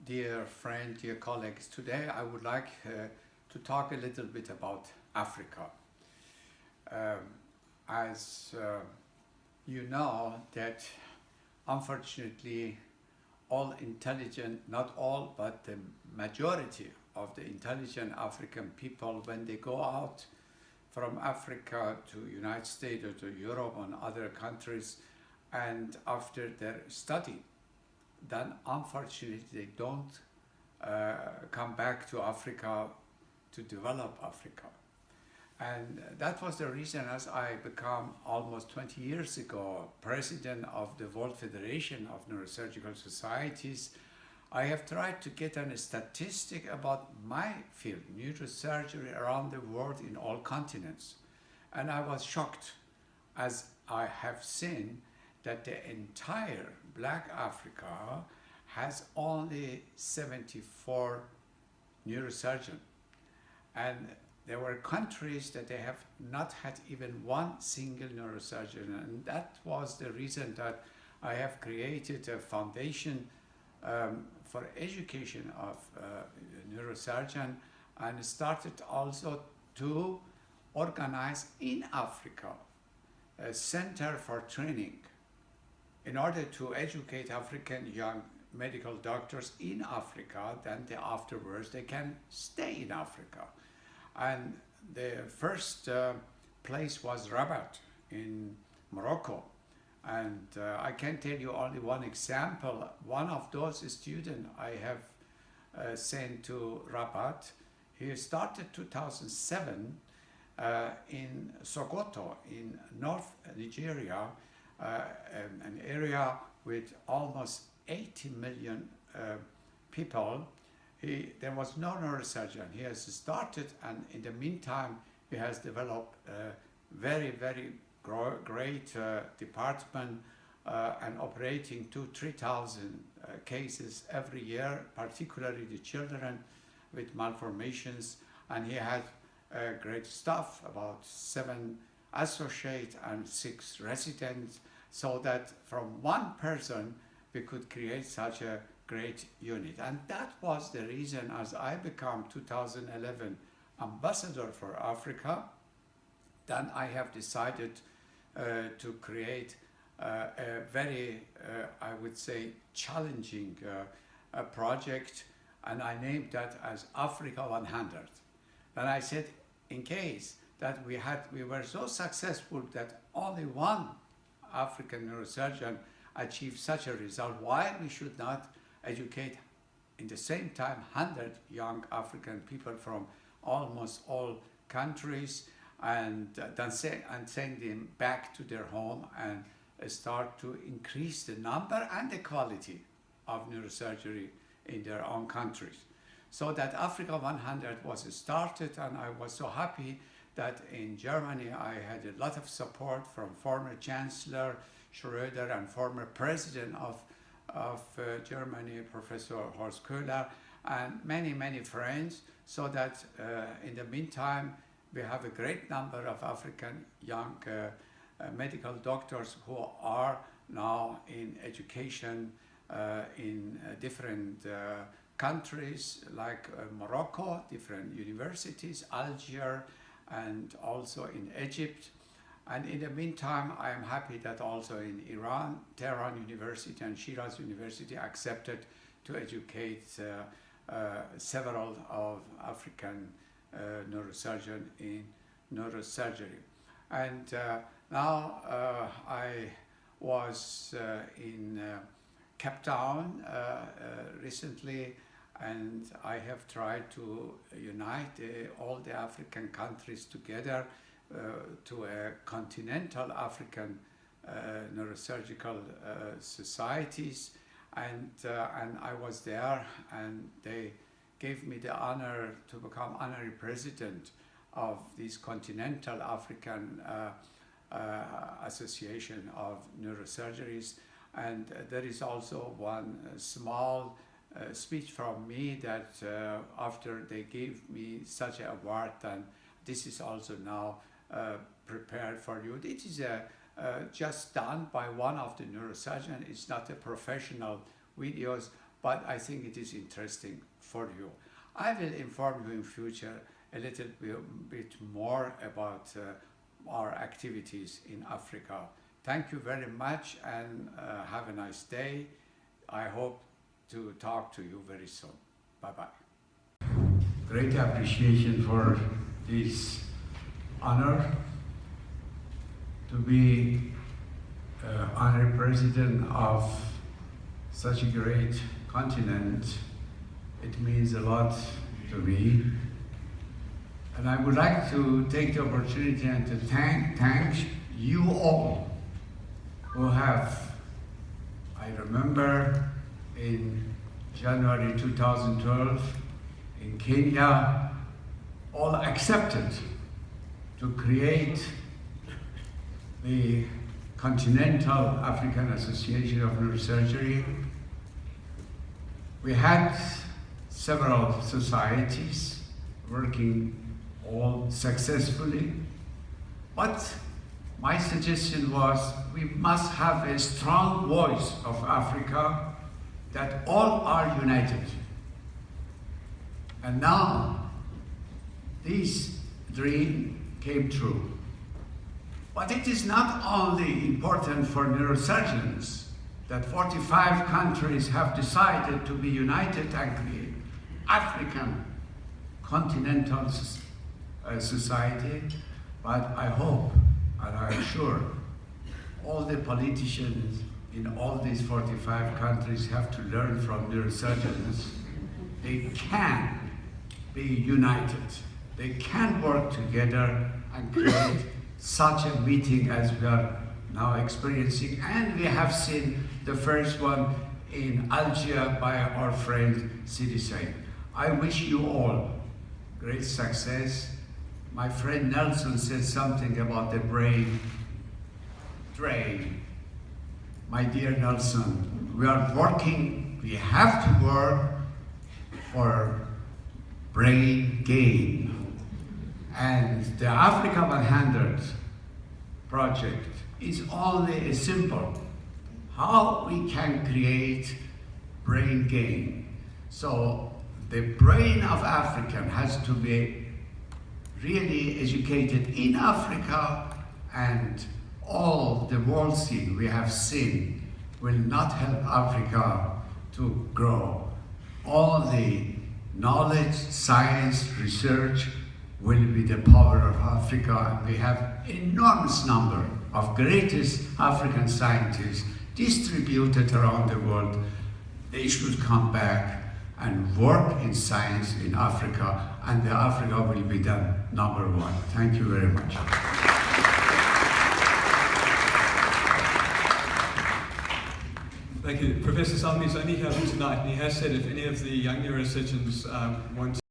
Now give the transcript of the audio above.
Dear friend, dear colleagues, today I would like to talk a little bit about Africa. Um, as you know that unfortunately all intelligent, not all, but the majority of the intelligent African people, when they go out from Africa to United States or to Europe and other countries, and after their study, then unfortunately they don't come back to Africa to develop Africa. And that was the reason as I became almost 20 years ago president of the World Federation of Neurosurgical Societies. I have tried to get a statistic about my field, neurosurgery around the world in all continents. And I was shocked as I have seen that the entire Black Africa has only 74 neurosurgeons. And there were countries that they have not had even one single neurosurgeon. And that was the reason that I have created a foundation for education of neurosurgeon, and started also to organize in Africa a center for training in order to educate African young medical doctors in Africa. Then afterwards they can stay in Africa. And the first place was Rabat in Morocco. And I can tell you only one example. One of those students I have sent to Rabat, he started 2007 in Sokoto in North Nigeria, an area with almost 80 million people. There was no neurosurgeon. He has started, and in the meantime he has developed a very great department and operating 2,000-3,000 cases every year, particularly the children with malformations. And he had great staff, about 7 associates and 6 residents, so that from one person we could create such a great unit. And that was the reason as I became 2011 ambassador for Africa, then I have decided to create a very, I would say, challenging project, and I named that as Africa 100. And I said, in case that we were so successful that only one African neurosurgeon achieved such a result, why we should not educate in the same time 100 young African people from almost all countries, and then send them back to their home and start to increase the number and the quality of neurosurgery in their own countries. So that Africa 100 was started, and I was so happy that in Germany I had a lot of support from former Chancellor Schröder and former President of Germany, Professor Horst Köhler, and many friends, so that in the meantime we have a great number of African young medical doctors who are now in education in different countries like Morocco, different universities, Algiers, and also in Egypt. And in the meantime, I am happy that also in Iran, Tehran University and Shiraz University accepted to educate several of African neurosurgeons in neurosurgery. And now I was in Cape Town recently, and I have tried to unite all the African countries together to a continental African neurosurgical societies, and I was there, and they gave me the honor to become honorary president of this continental African association of neurosurgeries. And there is also one small speech from me that after they gave me such an award, and this is also now prepared for you. It is just done by one of the neurosurgeons. It's not a professional videos, but I think it is interesting for you. I will inform you in future a little bit more about our activities in Africa. Thank you very much, and have a nice day. I hope to talk to you very soon. Bye-bye. Great appreciation for this honor to be honorary president of such a great continent. It means a lot to me. And I would like to take the opportunity and to thank you all who have, I remember in January 2012 in Kenya, all accepted to create the Continental African Association of Neurosurgery. We had several societies working all successfully, but my suggestion was we must have a strong voice of Africa that all are united. And now this dream came true. But it is not only important for neurosurgeons that 45 countries have decided to be united and create African continental society, but I hope and I'm sure all the politicians in all these 45 countries have to learn from neurosurgeons. They can be united. They can work together and create such a meeting as we are now experiencing. And we have seen the first one in Algeria by our friend Sidi Said. I wish you all great success. My friend Nelson said something about the brain drain. My dear Nelson, we are working, we have to work for brain gain. And the Africa 100 project is only a simple how we can create brain gain. So the brain of African has to be really educated in Africa, and all the world scene we have seen will not help Africa to grow. All the knowledge, science, research will be the power of Africa, and we have enormous number of greatest African scientists distributed around the world. They should come back and work in science in Africa, and the Africa will be the #1. Thank you very much. Thank you. Professor Samii is only here tonight, and he has said if any of the young neurosurgeons want